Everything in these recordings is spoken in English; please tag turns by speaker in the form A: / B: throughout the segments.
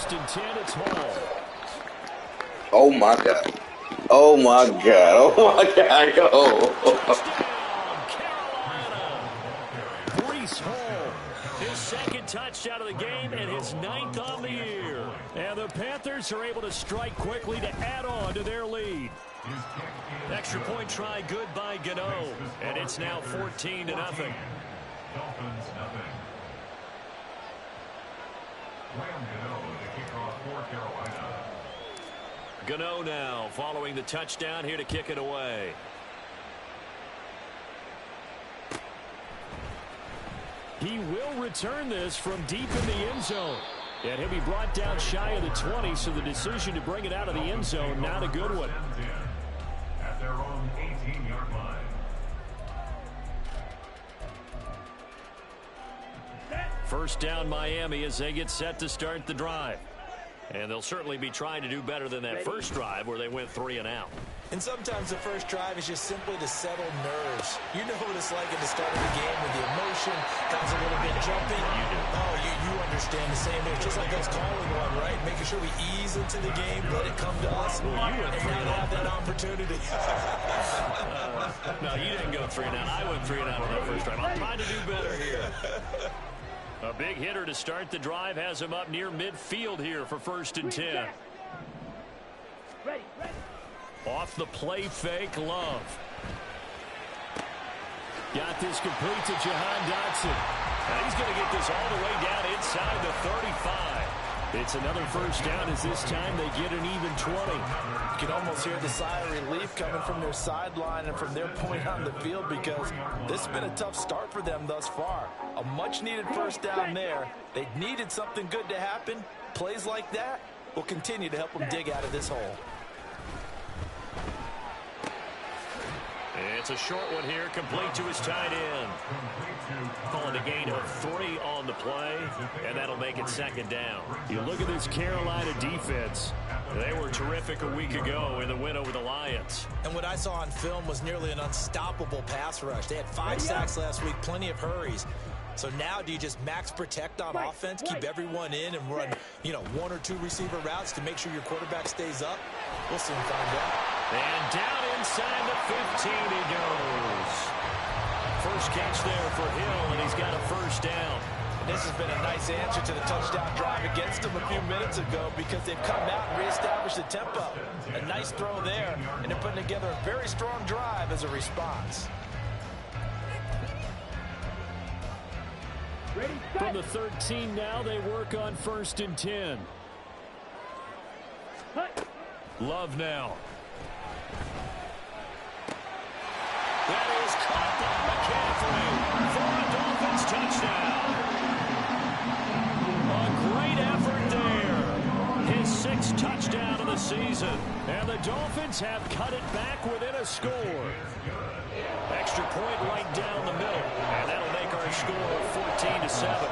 A: First and 10, it's Hall.
B: Oh, my God. Oh, my God. Oh, my God.
A: Touchdown, Carolina. Breece Hall, his second touchdown of the game and his 9th on the year. And the Panthers are able to strike quickly to add on to their lead. Extra point try good by Gano. And it's now 14-0.
C: Dolphins, nothing. Gano, the kickoff for Carolina.
A: Gano now following the touchdown here to kick it away. He will return this from deep in the end zone. And he'll be brought down shy of the 20, so the decision to bring it out of the end zone, not a good one.
C: At their own 18-yard line.
A: First down Miami as they get set to start the drive. And they'll certainly be trying to do better than that first drive where they went 3 and out.
D: And sometimes the first drive is just simply to settle nerves. You know what it's like at the start of the game with the emotion, guys a little bit jumping. You understand the same. It's just like us calling one, right? Making sure we ease into the game, let it come to us, and not have that opportunity.
A: No, you didn't go 3 and out. I went 3 and out on that first drive. I'm trying to do better here. A big hitter to start the drive has him up near midfield here for first and 10.
E: Ready.
A: Off the play fake, Love. Got this complete to Jahan Dotson. And he's going to get this all the way down inside the 35. It's another first down as this time they get an even 20.
D: You can almost hear the sigh of relief coming from their sideline and from their point on the field because this has been a tough start for them thus far. A much-needed first down there. They needed something good to happen. Plays like that will continue to help them dig out of this hole.
A: It's a short one here, complete to his tight end. Calling a gain of 3 on the play, and that'll make it second down. You look at this Carolina defense. They were terrific a week ago in the win over the Lions.
D: And what I saw on film was nearly an unstoppable pass rush. They had 5 sacks last week, plenty of hurries. So now do you just max protect on offense, keep everyone in, and run, 1 or 2 receiver routes to make sure your quarterback stays up? We'll soon find out.
A: And down inside the 15 he goes. First catch there for Hill, and he's got a first down.
D: And this has been a nice answer to the touchdown drive against them a few minutes ago because they've come out and reestablished the tempo. A nice throw there, and they're putting together a very strong drive as a response.
A: From the 13 now, they work on first and 10. Love now. That is caught by McCaffrey for a Dolphins touchdown. A great effort there. His 6th touchdown of the season. And the Dolphins have cut it back within a score. Extra point right down the middle. And that'll make our score 14-7.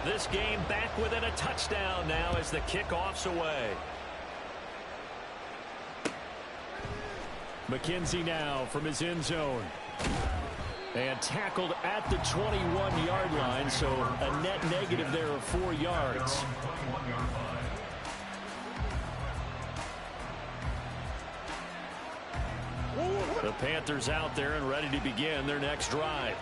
A: This game back within a touchdown now as the kickoff's away. McKenzie now from his end zone. And tackled at the 21-yard line, so a net negative there of 4 yards. The Panthers out there and ready to begin their next drive.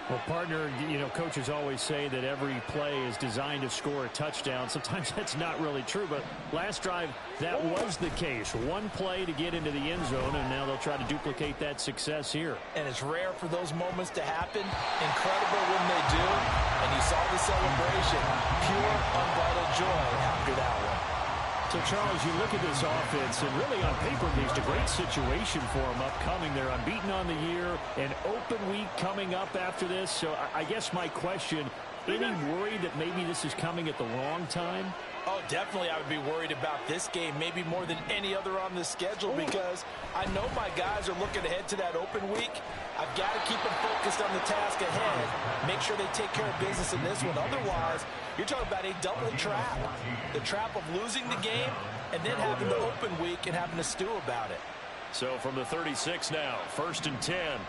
A: Well, partner, coaches always say that every play is designed to score a touchdown. Sometimes that's not really true, but last drive, that was the case. One play to get into the end zone, and now they'll try to duplicate that success here.
D: And it's rare for those moments to happen. Incredible when they do. And you saw the celebration. Pure, unbridled joy after that one.
A: So, Charles, you look at this offense, and really on paper, there's a great situation for them upcoming. They're unbeaten on the year, an open week coming up after this. So I guess my question, any worry that maybe this is coming at the wrong time?
D: Oh, definitely I would be worried about this game, maybe more than any other on the schedule, because I know my guys are looking ahead to that open week. I've got to keep them focused on the task ahead, make sure they take care of business in this one. Otherwise, you're talking about a double trap. The trap of losing the game and then having the open week and having to stew about it.
A: So from the 36 now, first and 10.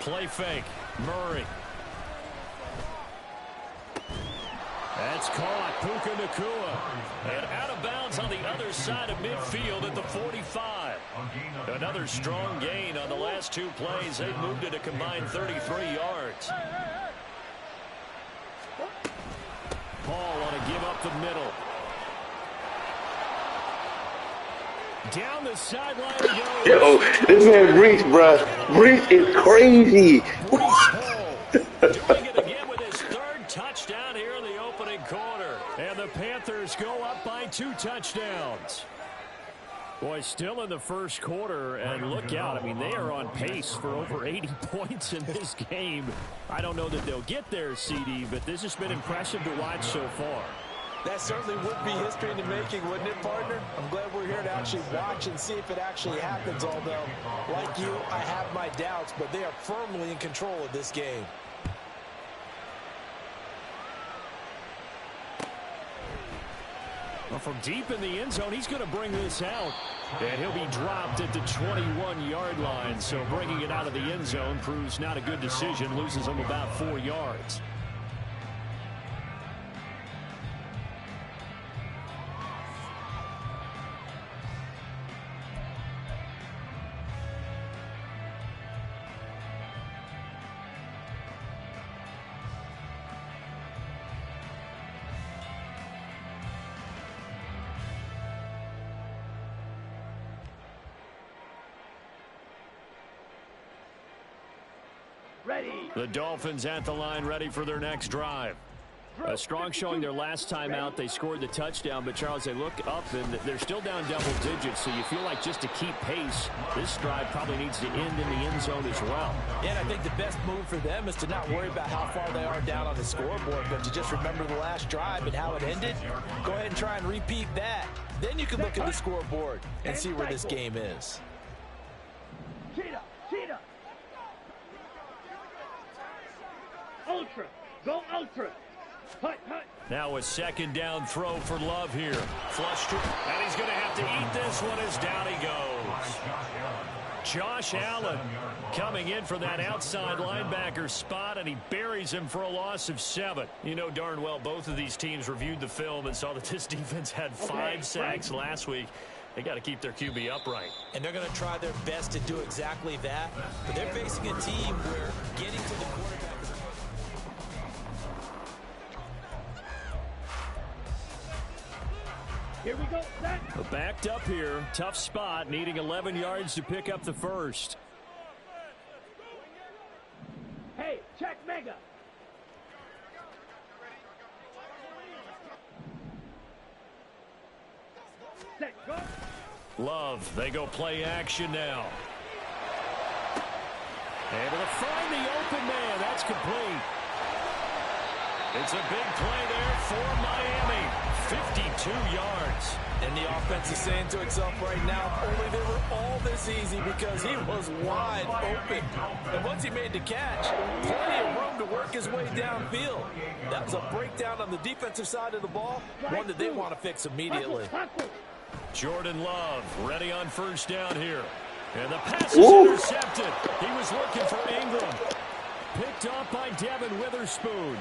A: Play fake. Murray. That's caught. Puka Nacua. And out of bounds on the other side of midfield at the 45. Another strong gain on the last 2 plays. They've moved it a combined 33 yards. Paul want to give up the middle. Down the sideline he goes.
B: Yo, this man Brees, bruh. Brees is crazy.
A: Brees Hall doing it again with his 3rd touchdown here in the opening quarter. And the Panthers go up by 2 touchdowns. Boy, still in the first quarter, and look out. I mean, they are on pace for over 80 points in this game. I don't know that they'll get there, CD, but this has been impressive to watch so far.
D: That certainly would be history in the making, wouldn't it, partner? I'm glad we're here to actually watch and see if it actually happens, although, like you, I have my doubts, but they are firmly in control of this game.
A: Well, from deep in the end zone, he's going to bring this out. And he'll be dropped at the 21-yard line. So bringing it out of the end zone proves not a good decision. Loses him about 4 yards.
E: Ready.
A: The Dolphins at the line, ready for their next drive. A strong showing their last time out. They scored the touchdown, but Charles, they look up and they're still down double digits, so you feel like just to keep pace, this drive probably needs to end in the end zone as well.
D: Yeah, and I think the best move for them is to not worry about how far they are down on the scoreboard, but to just remember the last drive and how it ended. Go ahead and try and repeat that. Then you can look at the scoreboard and see where this game is.
E: Cheetah. Cheetah. Ultra. Go ultra. Hut, hut.
A: Now a 2nd down throw for Love here. Flush to, and he's going to have to eat this one as down he goes. Josh Allen coming in for that outside linebacker spot, and he buries him for a loss of 7. You know darn well both of these teams reviewed the film and saw that this defense had 5 sacks last week. They got to keep their QB upright.
D: And they're going to try their best to do exactly that. But they're facing a team where getting to the quarterback.
E: Here we go. Set.
A: Backed up here. Tough spot. Needing 11 yards to pick up the first.
E: Hey, check mega. Set. Go.
A: Love. They go play action now. Able to find the open man. That's complete. It's a big play there for Miami. 52 yards.
D: And the offense is saying to itself right now, only they were all this easy because he was wide open. And once he made the catch, plenty of room to work his way downfield. That was a breakdown on the defensive side of the ball, one that they want to fix immediately.
A: Jordan Love ready on 1st down here. And the pass is intercepted. He was looking for Ingram. Picked off by Devin Witherspoon.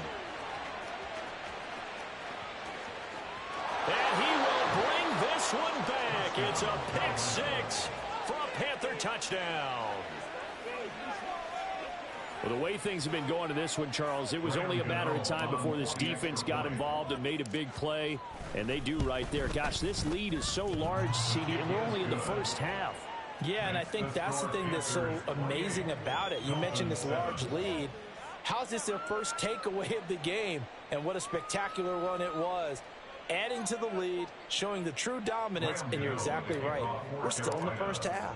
A: And he will bring this one back. It's a pick 6 for a Panther touchdown. Well, the way things have been going to this one, Charles, it was only a matter of time before this defense got involved and made a big play. And they do right there. Gosh, this lead is so large, CD, and we're only in the first half.
D: Yeah, and I think that's the thing that's so amazing about it. You mentioned this large lead. How's this their first takeaway of the game? And what a spectacular run it was. Adding to the lead, showing the true dominance, and you're exactly right. We're still in the first half.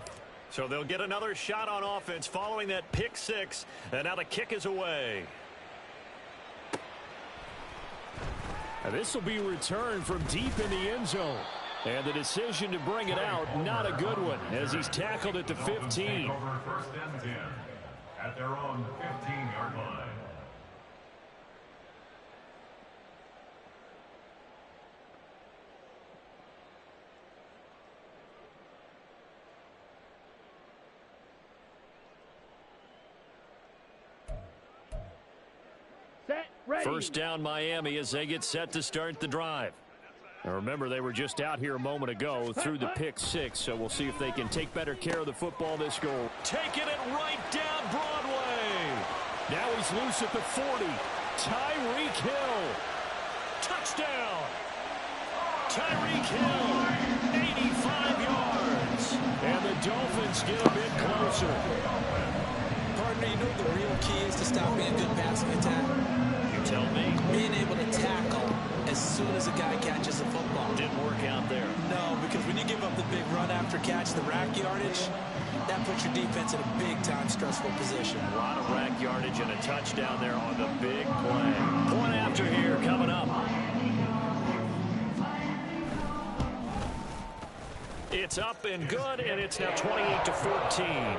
A: So they'll get another shot on offense following that pick 6, and now the kick is away. And this will be returned from deep in the end zone. And the decision to bring it out, not a good one, as he's tackled at the 15.
C: Over 1st and 10 at their own 15-yard line.
E: Ready.
A: First down Miami as they get set to start the drive. Now remember, they were just out here a moment ago through the pick six, so we'll see if they can take better care of the football this goal. Taking it right down Broadway. Now he's loose at the 40. Tyreek Hill. Touchdown. Tyreek Hill. 85 yards. And the Dolphins get a bit closer.
D: Partner, you know what the real key is to stopping a good passing attack?
A: You tell me.
D: Being able to tackle as soon as a guy catches the football.
A: Didn't work out there.
D: No, because when you give up the big run after catch, the rack yardage, that puts your defense in a big-time stressful position.
A: A lot of rack yardage and a touchdown there on the big play. Point after here coming up. It's up and good, and it's now 28-14.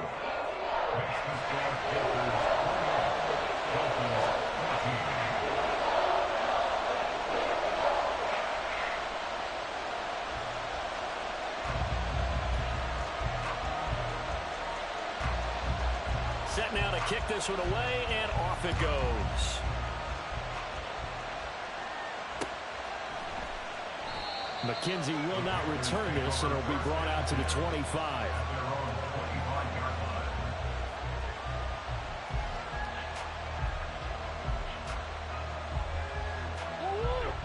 A: Set now to kick this one away, and off it goes. McKenzie will not return this, and it'll be brought out to the 25.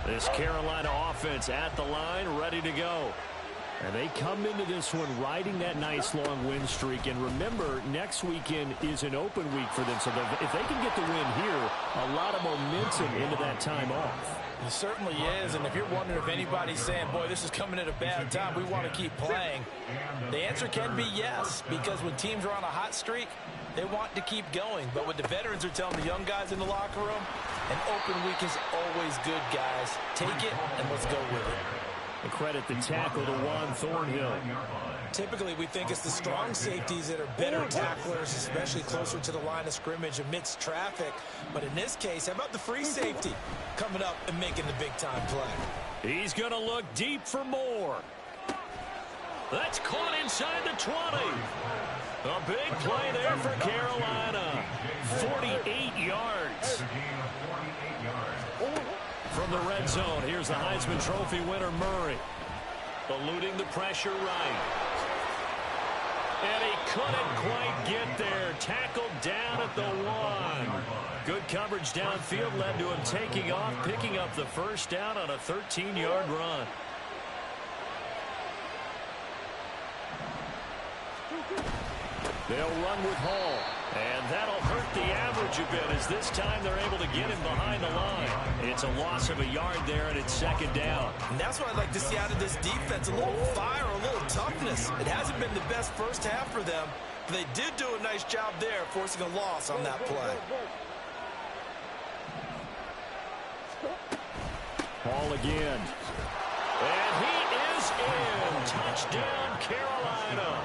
A: This Carolina offense at the line, ready to go. And they come into this one riding that nice long win streak. And remember, next weekend is an open week for them. So if they can get the win here, a lot of momentum into that time off.
D: It certainly is. And if you're wondering if anybody's saying, boy, this is coming at a bad time, we want to keep playing, the answer can be yes. Because when teams are on a hot streak, they want to keep going. But what the veterans are telling the young guys in the locker room, an open week is always good, guys. Take it and let's go with it.
A: The credit the tackle to Juan Thornhill.
D: Typically, we think it's the strong safeties that are better tacklers, especially closer to the line of scrimmage amidst traffic. But in this case, how about the free safety coming up and making the big-time play?
A: He's going to look deep for more. That's caught inside the 20. A big play there for Carolina. 48 yards. From the red zone, here's the Heisman Trophy winner, Murray. Eluding the pressure right. And he couldn't quite get there. Tackled down at the 1. Good coverage downfield led to him taking off, picking up the first down on a 13-yard run. They'll run with Hall. And that'll hurt the average a bit as this time they're able to get him behind the line. It's a loss of a yard there, and it's second down.
D: And that's what I'd like to see out of this defense, a little fire, a little toughness. It hasn't been the best first half for them, but they did do a nice job there forcing a loss on that play.
A: Hall again. And he is in. Touchdown, Carolina.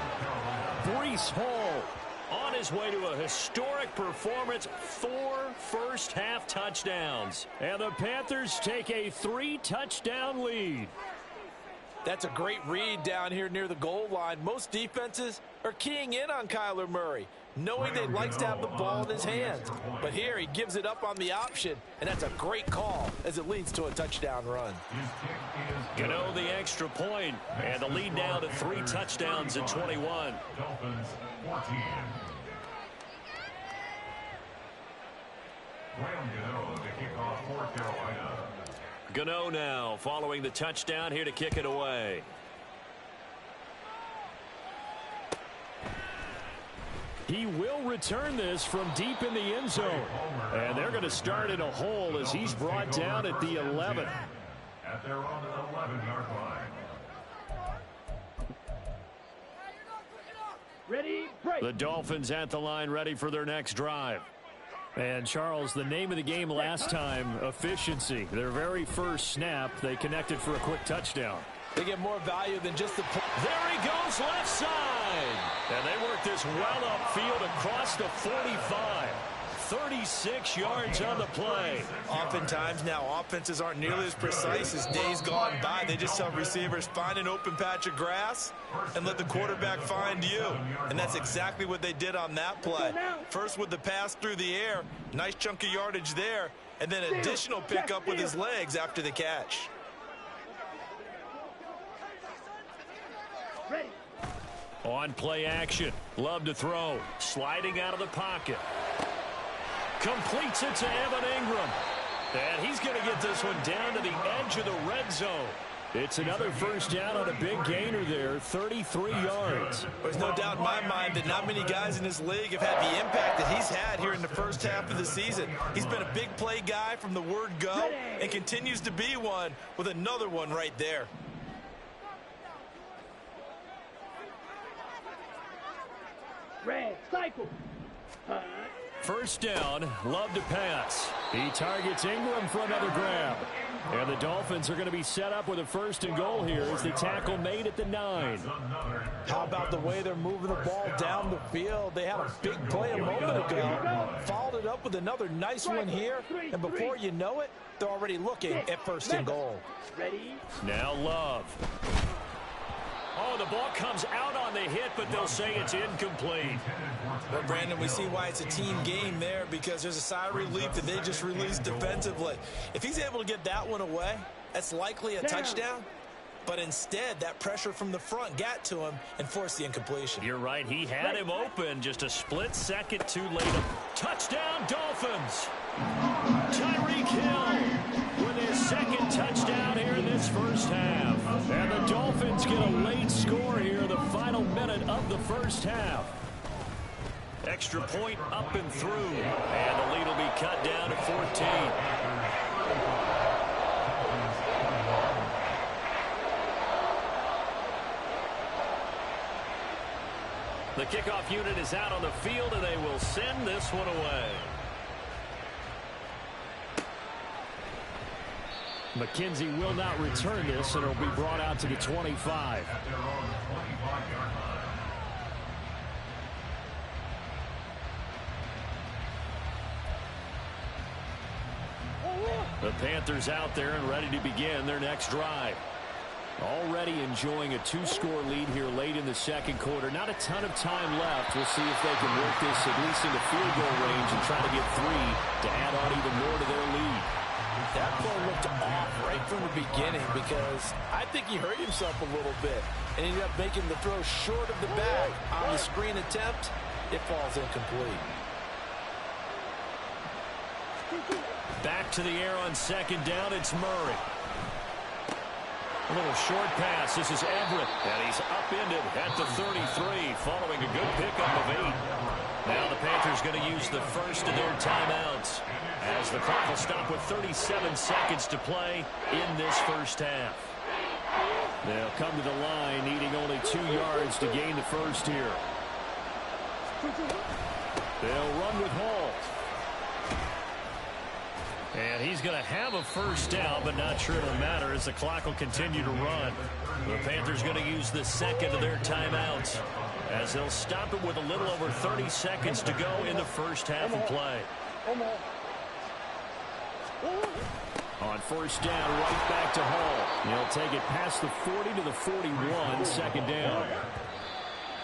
A: Breece Hall on his way to a historic performance, 4 first-half touchdowns. And the Panthers take a 3-touchdown lead.
D: That's a great read down here near the goal line. Most defenses are keying in on Kyler Murray, knowing that he likes to have the ball in his hands. But here he gives it up on the option, and that's a great call as it leads to a touchdown run.
A: Gano the extra point, and the lead now to 3 touchdowns at 21.
C: Dolphins 14. Graham Gano to kick off for Carolina.
A: Gano now following the touchdown here to kick it away. He will return this from deep in the end zone. And they're going to start in a hole as he's brought down at the 11.
C: At their own 11-yard line.
E: Ready, break.
A: The Dolphins at the line, ready for their next drive. And, Charles, the name of the game last time, efficiency. Their very first snap, they connected for a quick touchdown.
D: They get more value than just the play.
A: There he goes, left side. And they work this well upfield across the 45. 36 yards on the play.
D: Oftentimes now offenses aren't nearly as precise as days gone by. They just tell receivers, find an open patch of grass and let the quarterback find you. And that's exactly what they did on that play. First with the pass through the air, nice chunk of yardage there. and then additional pickup with his legs after the catch.
E: Ready.
A: On play action. Love to throw. Sliding out of the pocket. Completes it to Evan Ingram. And he's going to get this one down to the edge of the red zone. It's another first down on a big gainer there, 33 yards.
D: There's no doubt in my mind that not many guys in this league have had the impact that he's had here in the first half of the season. He's been a big play guy from the word go and continues to be one with another one right there.
E: Red, cycle. Hunt.
A: First down, Love to pass. He targets Ingram for another grab. And the Dolphins are going to be set up with a first and goal here as the tackle made at the 9.
D: How about the way they're moving the ball down the field? They had a big play a moment ago. Followed it up with another nice one here. And before you know it, they're already looking at first and goal.
E: Ready.
A: Now Love. Oh, the ball comes out on the hit, but they'll say it's incomplete.
D: Well, Brandon, we see why it's a team game there, because there's a sigh of relief that they just released defensively. If he's able to get that one away, that's likely a touchdown. But instead, that pressure from the front got to him and forced the incompletion.
A: You're right. He had him open just a split second too late. Touchdown, Dolphins. Tyreek Hill with his second touchdown here in this first half. And the Dolphins get a late score here in the final minute of the first half. Extra point up and through. And the lead will be cut down to 14. The kickoff unit is out on the field, and they will send this one away. McKenzie will not return this, and it'll be brought out to the 25.
C: At their own 25-yard line.
A: The Panthers out there and ready to begin their next drive. Already enjoying a 2-score lead here late in the second quarter. Not a ton of time left. We'll see if they can work this at least into field goal range and try to get 3 to add on even more to their lead.
D: That ball looked off right from the beginning, because I think he hurt himself a little bit and ended up making the throw short of the bag. On the screen attempt, it falls incomplete.
A: Back to the air on second down. It's Murray. A little short pass. This is Everett. And he's upended at the 33 following a good pickup of 8. Now the Panthers going to use the first of their timeouts as the clock will stop with 37 seconds to play in this first half. They'll come to the line needing only 2 yards to gain the first here. They'll run with Hall. And he's going to have a first down, but not sure it'll matter as the clock will continue to run. The Panthers going to use the second of their timeouts as they'll stop it with a little over 30 seconds to go in the first half of play. On first down, right back to Hall. He'll take it past the 40 to the 41, second down.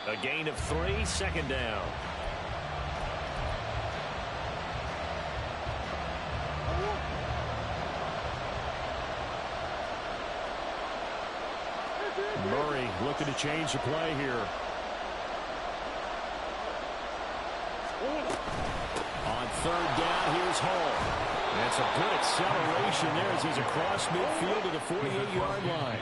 A: A gain of 3, second down. Murray looking to change the play here. On third down, here's Hall. That's a good acceleration there as he's across midfield to the 48-yard line.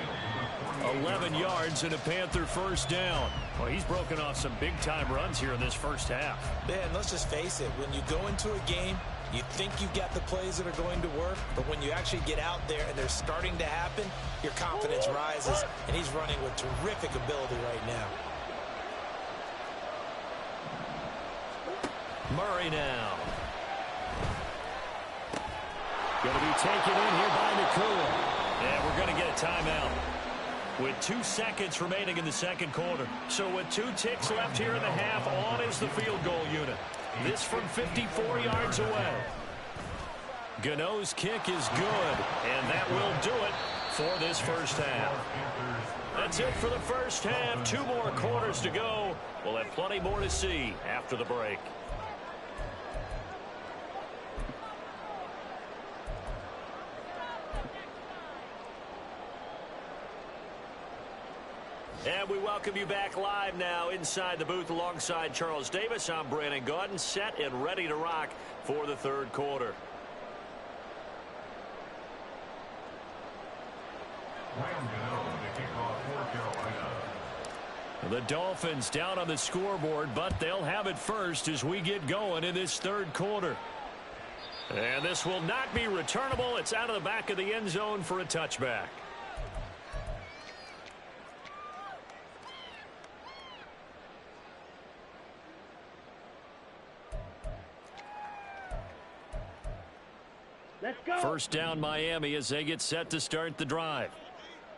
A: 11 yards and a Panther first down. Well, he's broken off some big-time runs here in this first half.
D: Man, let's just face it. When you go into a game, you think you've got the plays that are going to work, but when you actually get out there and they're starting to happen, your confidence rises, and he's running with terrific ability right now.
A: Murray now. Going to be taken in here by Nakua. And we're going to get a timeout with 2 seconds remaining in the second quarter. So with 2 ticks left here in the half, on is the field goal unit. This from 54 yards away. Gano's kick is good, and that will do it for this first half. That's it for the first half. 2 more quarters to go. We'll have plenty more to see after the break. And we welcome you back live now inside the booth alongside Charles Davis. I'm Brandon Gaudin, set and ready to rock for the third quarter. The Dolphins down on the scoreboard, but they'll have it first as we get going in this third quarter. And this will not be returnable. It's out of the back of the end zone for a touchback.
E: Let's go.
A: First down Miami as they get set to start the drive.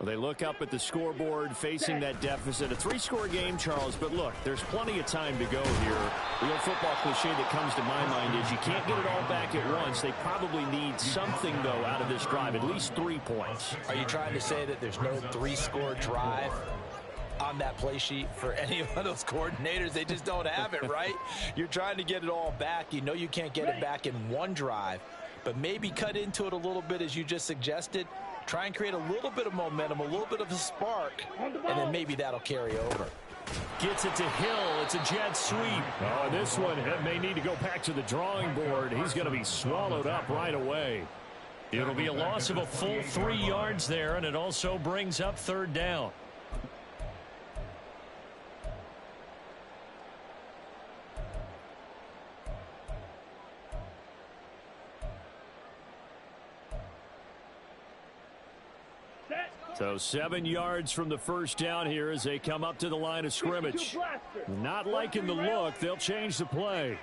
A: Well, they look up at the scoreboard facing that deficit. A three-score game, Charles, but look, there's plenty of time to go here. The old football cliche that comes to my mind is you can't get it all back at once. They probably need something, though, out of this drive, at least 3 points.
D: Are you trying to say that there's no three-score drive on that play sheet for any of those coordinators? They just don't have it, right? You're trying to get it all back. You know you can't get it back in one drive, but maybe cut into it a little bit as you just suggested. Try and create a little bit of momentum, a little bit of a spark, and then maybe that'll carry over.
A: Gets it to Hill. It's a jet sweep. Oh, this one may need to go back to the drawing board. He's going to be swallowed up right away. It'll be a loss of a full 3 yards there, and it also brings up third down. So 7 yards from the first down here as they come up to the line of scrimmage. Not liking the look. They'll change the play.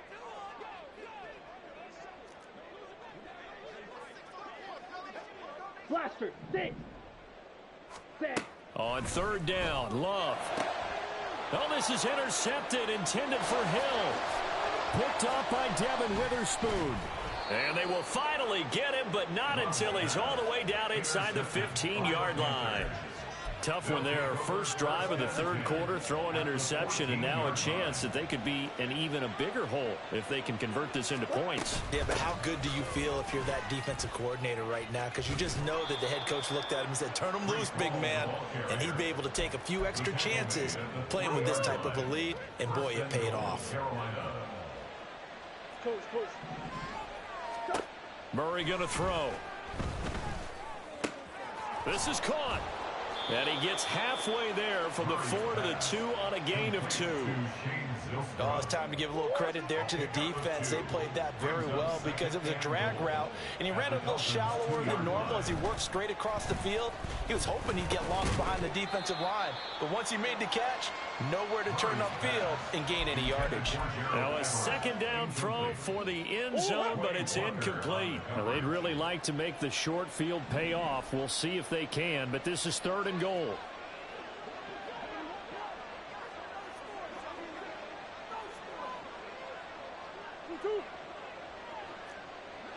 E: Blaster, sit.
A: On third down, Love. Oh, this is intercepted, intended for Hill. Picked off by Devin Witherspoon. And they will finally get him, but not until he's all the way down inside the 15-yard line. Tough one there. First drive of the third quarter, throw an interception, and now a chance that they could be in even a bigger hole if they can convert this into points.
D: Yeah, but how good do you feel if you're that defensive coordinator right now? Because you just know that the head coach looked at him and said, turn him loose, big man. And he'd be able to take a few extra chances playing with this type of a lead, and boy, it paid off.
A: Murray going to throw. This is caught. And he gets halfway there from the 4 to the 2 on a gain of 2.
D: Oh, it's time to give a little credit there to the defense. They played that very well because it was a drag route, and he ran a little shallower than normal as he worked straight across the field. He was hoping he'd get lost behind the defensive line, but once he made the catch, nowhere to turn upfield and gain any yardage.
A: Now a second down throw for the end zone, but it's incomplete. Now, they'd really like to make the short field pay off. We'll see if they can, but this is 3rd and goal.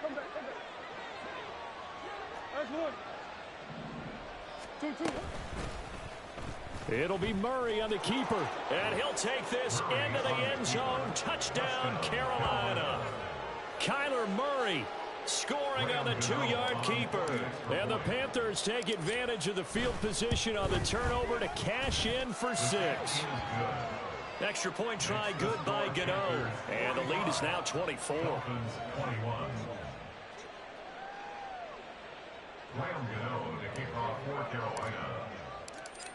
E: Come back. That's one. Two.
A: It'll be Murray on the keeper, and he'll take this into the end zone. Touchdown, Carolina. Kyler Murray scoring on the 2-yard keeper. And the Panthers take advantage of the field position on the turnover to cash in for 6. Extra point try good by Gano. And the lead is now 24.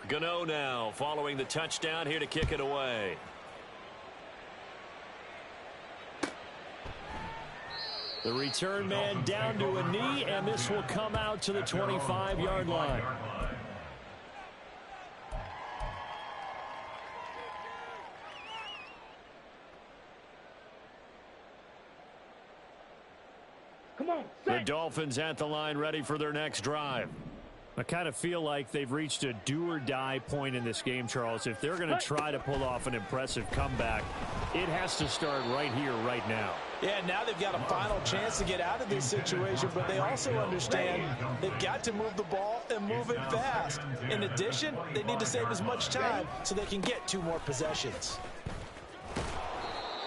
A: Gano now following the touchdown here to kick it away. The return man down to a knee, and this will come out to the 25-yard line.
E: Come on.
A: The Dolphins at the line ready for their next drive. I kind of feel like they've reached a do-or-die point in this game, Charles. If they're going to try to pull off an impressive comeback, it has to start right here, right now.
D: Yeah, now they've got a final chance to get out of this situation, but they also understand they've got to move the ball and move it fast. In addition, they need to save as much time so they can get 2 more possessions.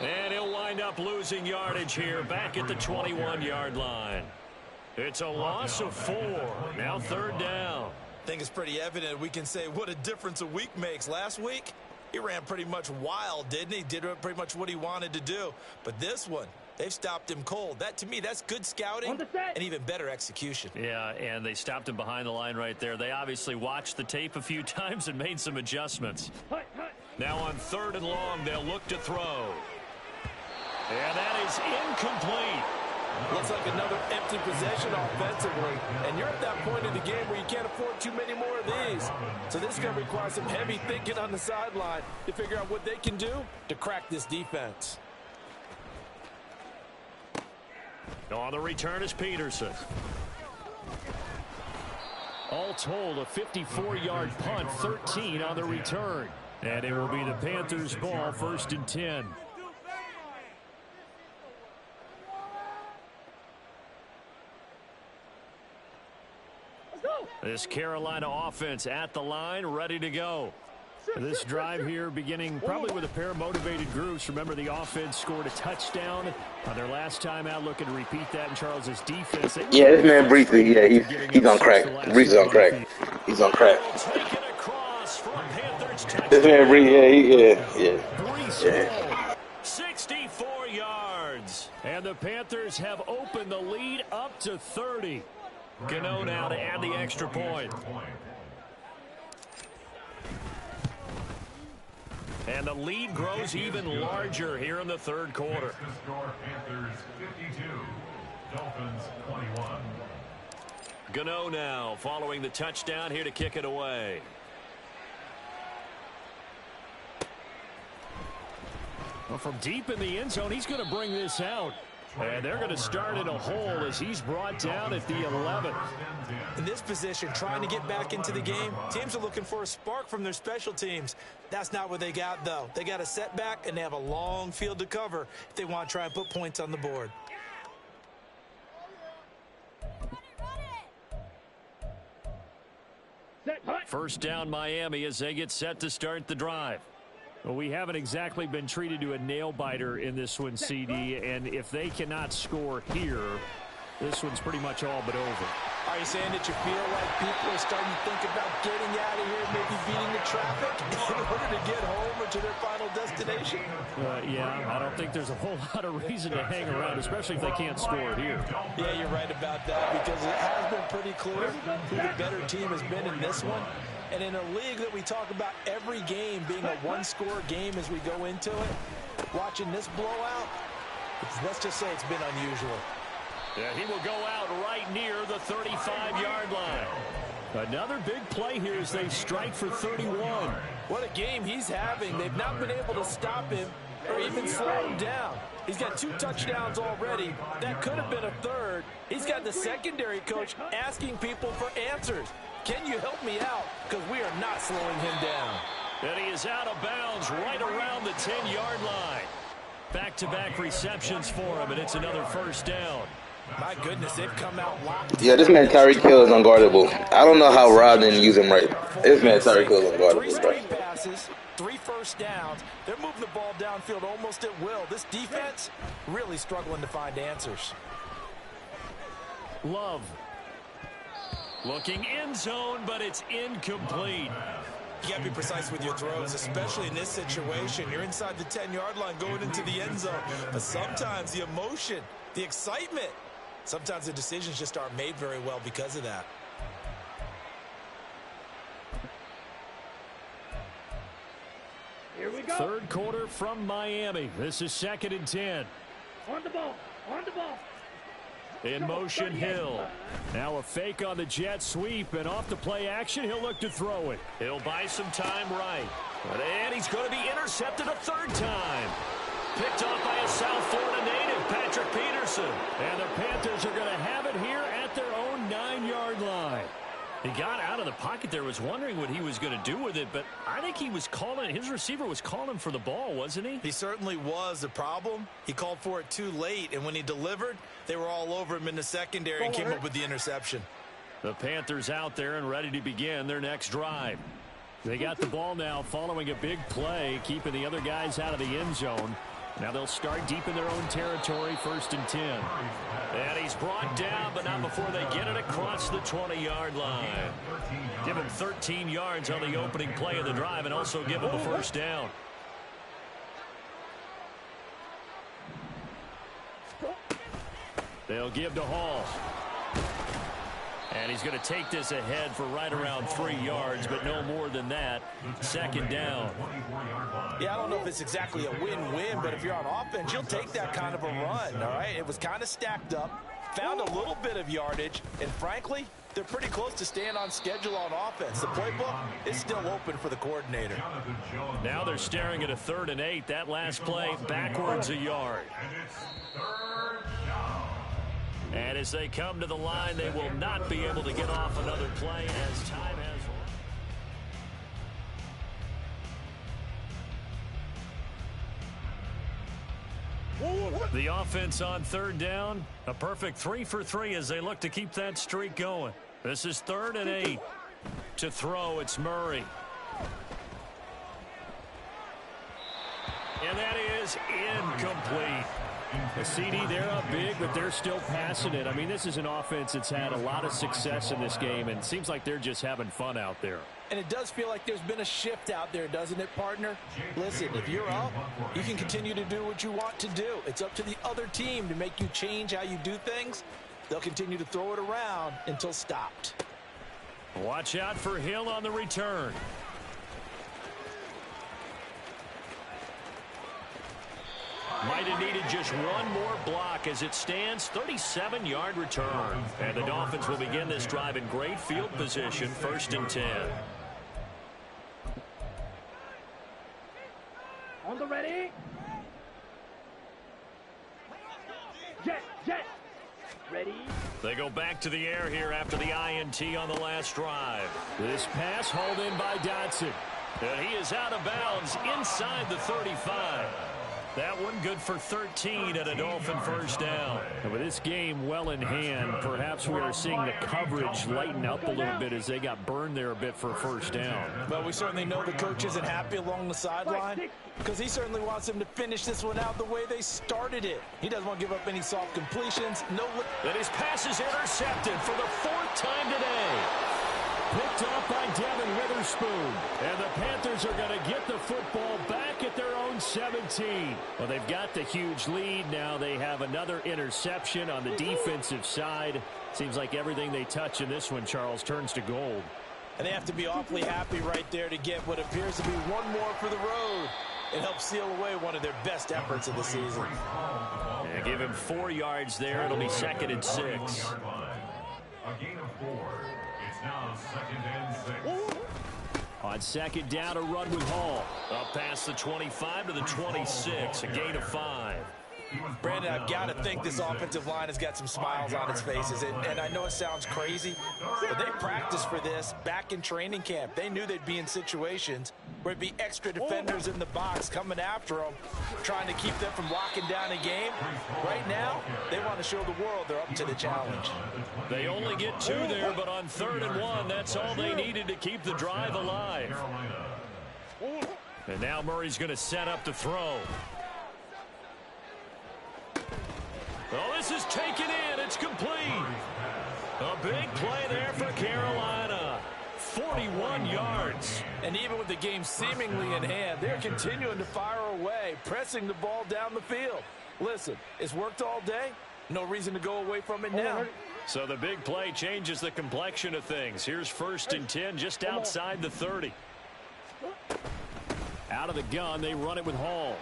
A: And he'll wind up losing yardage here back at the 21-yard line. It's a loss of 4. Now 3rd down.
D: think it's pretty evident. We can say what a difference a week makes. Last week, he ran pretty much wild, didn't he? Did pretty much what he wanted to do. But this one, they've stopped him cold. That, to me, that's good scouting and even better execution.
A: Yeah, and they stopped him behind the line right there. They obviously watched the tape a few times and made some adjustments. Now on 3rd and long, they'll look to throw. And that is incomplete.
D: Looks like another empty possession offensively. And you're at that point in the game where you can't afford too many more of these. So this is going to require some heavy thinking on the sideline to figure out what they can do to crack this defense.
A: On the return is Peterson. All told, a 54-yard punt, 13 on the return. And it will be the Panthers' ball, 1st and 10. This Carolina offense at the line, ready to go. This drive here beginning probably with a pair of motivated groups. Remember, the offense scored a touchdown on their last time out. Looking to repeat that in Charles's defense.
B: Yeah, this man Brees, he's on crack. Brees is on crack. He's on crack. This man Brees, yeah.
A: 64 yards. And the Panthers have opened the lead up to 30. Gano now to add the extra point. And the lead grows even larger here in the 3rd quarter.
C: The score, Panthers 52, Dolphins 21.
A: Gano now following the touchdown here to kick it away. Well, from deep in the end zone, he's going to bring this out. And they're going to start in a hole as he's brought down at the 11.
D: In this position, trying to get back into the game, teams are looking for a spark from their special teams. That's not what they got, though. They got a setback, and they have a long field to cover if they want to try and put points on the board.
A: First down, Miami, as they get set to start the drive. Well, we haven't exactly been treated to a nail-biter in this one, CD, and if they cannot score here, this one's pretty much all but over.
D: Are you saying that you feel like people are starting to think about getting out of here, maybe beating the traffic in order to get home or to their final destination?
A: Yeah, I don't think there's a whole lot of reason to hang around, especially if they can't score here.
D: Yeah, you're right about that, because it has been pretty clear who the better team has been in this one. And in a league that we talk about every game being a one-score game as we go into it, watching this blowout, let's just say it's been unusual.
A: Yeah, he will go out right near the 35-yard line. Another big play here as they strike for 31.
D: What a game he's having. They've not been able to stop him or even slow him down. He's got 2 touchdowns already. That could have been a 3rd. He's got the secondary coach asking people for answers. Can you help me out? Because we are not slowing him down.
A: And he is out of bounds right around the 10-yard line. Back-to-back receptions for him, and it's another first down.
D: My goodness, they've come out locked.
B: Yeah, this man Tyreek Hill is unguardable. I don't know how Rob didn't use him right. This man Tyreek Hill is unguardable.
D: 3 straight passes, 3 first downs. They're moving the ball downfield almost at will. This defense really struggling to find answers.
A: Love. Looking end zone, but it's incomplete.
D: You got to be precise with your throws, especially in this situation. You're inside the 10-yard line going into the end zone. But sometimes the emotion, the excitement, sometimes the decisions just aren't made very well because of that.
E: Here we go.
A: 3rd quarter from Miami. This is 2nd and 10.
E: On the ball. On the ball.
A: In motion, Hill. Now a fake on the jet sweep, and off the play action, he'll look to throw it. He'll buy some time right. And he's going to be intercepted a 3rd time. Picked off by a South Florida native, Patrick Peterson. And the Panthers are going to have it here at their own 9-yard line. He got out of the pocket there, was wondering what he was going to do with it, but I think he was calling, his receiver was calling for the ball, wasn't he?
D: He certainly was. The problem, he called for it too late, and when he delivered, they were all over him in the secondary and came up with the interception.
A: The Panthers out there and ready to begin their next drive. They got the ball now following a big play, keeping the other guys out of the end zone. Now they'll start deep in their own territory, 1st and 10. And he's brought down, but not before they get it across the 20-yard line. Give him 13 yards on the opening play of the drive and also give him a 1st down. They'll give to Hall. And he's going to take this ahead for right around 3 yards, but no more than that. 2nd down.
D: Yeah, I don't know if it's exactly a win-win, but if you're on offense, you'll take that kind of a run, all right? It was kind of stacked up, found a little bit of yardage, and frankly, they're pretty close to staying on schedule on offense. The playbook is still open for the coordinator.
A: Now they're staring at a 3rd and 8. That last play, backwards a yard.
C: And it's 3rd down.
A: And as they come to the line, they will not be able to get off another play as time has run. The offense on 3rd down, a perfect 3 for 3 as they look to keep that streak going. This is 3rd and 8. To throw, it's Murray. And that is incomplete. The CD, they're up big, but they're still passing it. I mean, this is an offense that's had a lot of success in this game, and it seems like they're just having fun out there.
D: And it does feel like there's been a shift out there, doesn't it, partner? Listen, if you're up, you can continue to do what you want to do. It's up to the other team to make you change how you do things. They'll continue to throw it around until stopped.
A: Watch out for Hill on the return. Might have needed just one more block as it stands. 37-yard return. And the Dolphins will begin this drive in great field position. 1st and 10.
E: On the ready. Jet. Ready.
A: They go back to the air here after the INT on the last drive. This pass hauled in by Dotson. And he is out of bounds inside the 35. That one good for 13 and a Dolphin 1st down. And with this game well in hand, perhaps we are seeing the coverage lighten up a little bit as they got burned there a bit for a 1st down.
D: But we certainly know the coach isn't happy along the sideline because he certainly wants them to finish this one out the way they started it. He doesn't want to give up any soft completions.
A: And his pass is intercepted for the 4th time today. Picked up by Devin Witherspoon. And the Panthers are going to get the football back at their own 17. Well, they've got the huge lead. Now they have another interception on the defensive side. Seems like everything they touch in this one, Charles, turns to gold.
D: And they have to be awfully happy right there to get what appears to be one more for the road. It helps seal away one of their best efforts of the season.
A: And give him 4 yards there. It'll be 2nd and 6.
C: A gain of 4. It's now 2nd and 6.
A: On 2nd down, a run with Hall. Up past the 25 to the 26, a gain of 5.
D: Brandon, I've got to think this offensive line has got some smiles on its faces. And I know it sounds crazy, but they practiced for this back in training camp. They knew they'd be in situations where it'd be extra defenders in the box coming after them, trying to keep them from locking down a game. Right now, they want to show the world they're up to the challenge.
A: They only get 2 there, but on 3rd and 1, that's all they needed to keep the drive alive. And now Murray's going to set up to throw. Oh, this is taken in. It's complete. A big play there for Carolina. 41 yards.
D: And even with the game seemingly in hand, they're continuing to fire away, pressing the ball down the field. Listen, it's worked all day. No reason to go away from it now.
A: So the big play changes the complexion of things. Here's 1st and 10 just outside the 30. Out of the gun, they run it with Hall.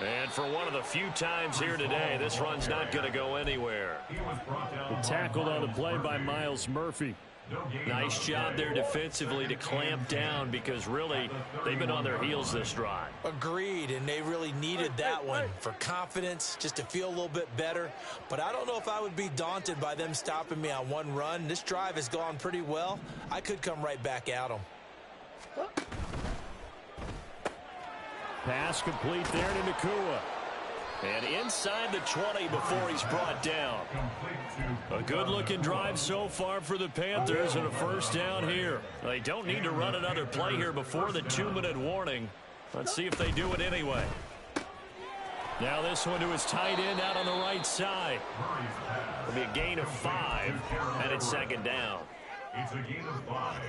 A: And for one of the few times here today, this run's not going to go anywhere. Tackled on the play by Myles Murphy. Nice job there defensively to clamp down because really they've been on their heels this drive.
D: Agreed, and they really needed that one for confidence, just to feel a little bit better. But I don't know if I would be daunted by them stopping me on one run. This drive has gone pretty well. I could come right back at them.
A: Pass complete there to Nacua. And inside the 20 before he's brought down. A good-looking drive so far for the Panthers and a 1st down here. They don't need to run another play here before the 2-minute warning. Let's see if they do it anyway. Now this one to his tight end out on the right side. It'll be a gain of 5, and it's second down.
C: It's a gain of 5.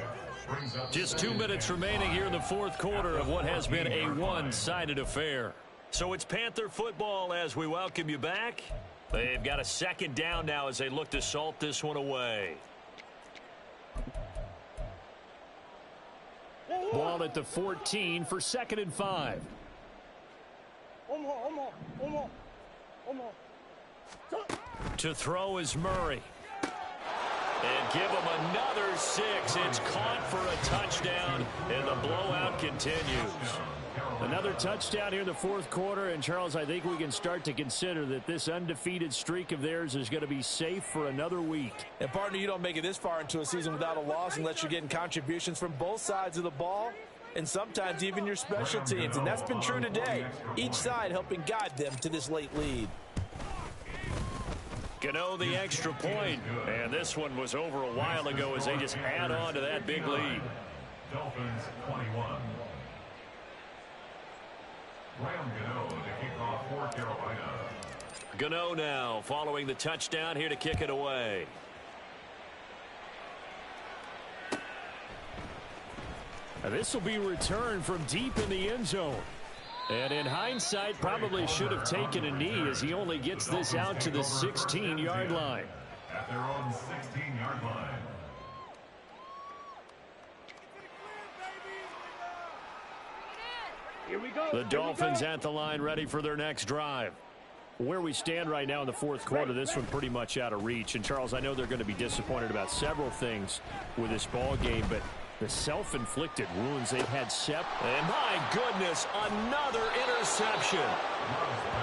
C: Brings up
A: Just 2 minutes remaining here in the fourth quarter of what has been a one-sided affair. So it's Panther football as we welcome you back. They've got a second down now as they look to salt this one away. Ball at the 14 for 2nd and 5. To throw is Murray. And give him another 6. It's caught for a touchdown, and the blowout continues. Another touchdown here in the fourth quarter, and Charles, I think we can start to consider that this undefeated streak of theirs is going to be safe for another week.
D: And partner, you don't make it this far into a season without a loss unless you're getting contributions from both sides of the ball, and sometimes even your special teams, and that's been true today. Each side helping guide them to this late lead.
A: Gano the extra point, and this one was over a while ago as they just add on to that big lead.
C: Dolphins 21. Graham Gano to kick off for Carolina.
A: Gano now following the touchdown here to kick it away. Now this will be returned from deep in the end zone. And in hindsight, probably should have taken a knee as he only gets this out to the 16-yard line.
C: At their own 16-yard line.
E: Here we go.
A: The Dolphins at the line ready for their next drive. Where we stand right now in the fourth quarter, this one pretty much out of reach. And, Charles, I know they're going to be disappointed about several things with this ball game, but the self-inflicted wounds they've had and my goodness, another interception.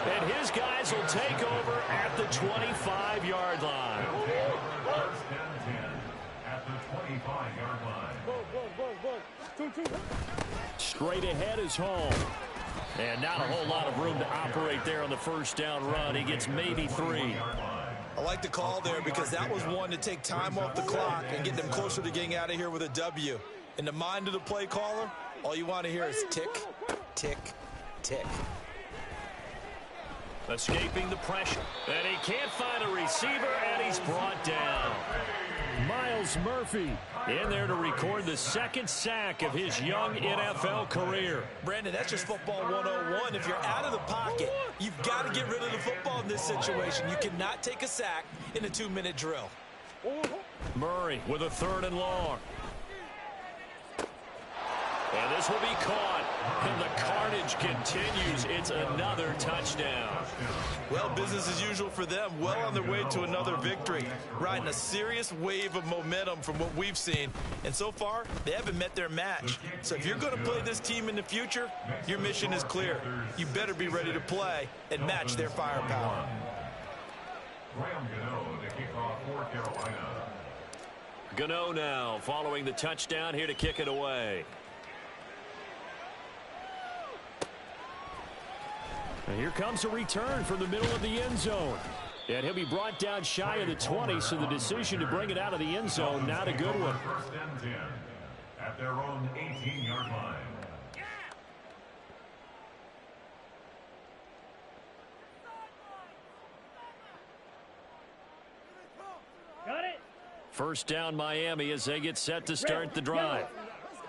A: And his guys will take over at the 25-yard line.
C: First and 10 at the 25-yard line.
A: Straight ahead is home. And not a whole lot of room to operate there on the first down run. He gets maybe 3.
D: I like the call there because that was one to take time off the clock and get them closer to getting out of here with a W. In the mind of the play caller, all you want to hear is tick, tick, tick.
A: Escaping the pressure. And he can't find a receiver, and he's brought down. Myles Murphy in there to record the second sack of his young NFL career.
D: Brandon, that's just football 101. If you're out of the pocket, you've got to get rid of the football in this situation. You cannot take a sack in a 2-minute drill.
A: Murray with a 3rd and long. And this will be caught. And the carnage continues. It's another touchdown.
D: Well, business as usual for them. Well on their way to another victory. Riding a serious wave of momentum from what we've seen. And so far, they haven't met their match. So if you're going to play this team in the future, your mission is clear. You better be ready to play and match their firepower.
C: Graham Gano to kick off for Carolina.
A: Gano now following the touchdown here to kick it away. And here comes a return from the middle of the end zone. And he'll be brought down shy of the 20, so the decision to bring it out of the end zone, not a good one.
C: First and 10 at their own 18-yard line.
E: Got it.
A: First down Miami as they get set to start the drive.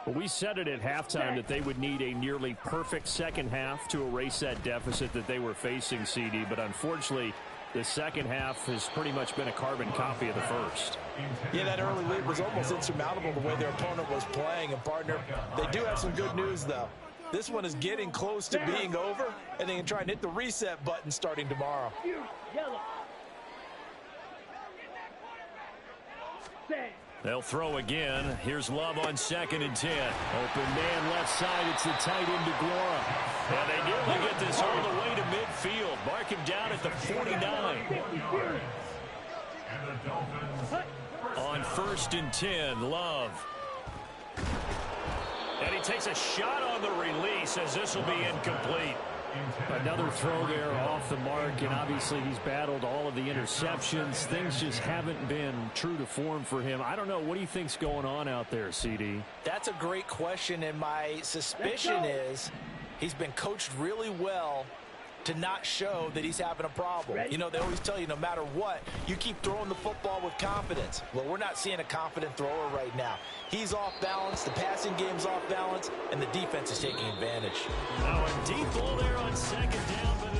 A: Well, we said it at halftime that they would need a nearly perfect second half to erase that deficit that they were facing, CD. But unfortunately, the second half has pretty much been a carbon copy of the first.
D: Yeah, that early lead was almost insurmountable the way their opponent was playing. And, partner, they do have some good news, though. This one is getting close to being over, and they can try and hit the reset button starting tomorrow.
E: Yellow. Set.
A: They'll throw again. Here's Love on 2nd and 10. Open man left side. It's the tight end DeGuara. And they nearly get this all the way to midfield. Mark him down at the 49.
C: And the Dolphins
A: On 1st and 10, Love. And he takes a shot on the release as this will be incomplete. Another throw there off the mark, and obviously he's battled all of the interceptions. Things just haven't been true to form for him. I don't know. What do you think's going on out there, CD?
D: That's a great question, and my suspicion is he's been coached really well to not show that he's having a problem.
E: Ready?
D: You know, they always tell you no matter what, you keep throwing the football with confidence. Well, we're not seeing a confident thrower right now. He's off balance, the passing game's off balance, and the defense is taking advantage.
A: Now a deep ball there on second down, but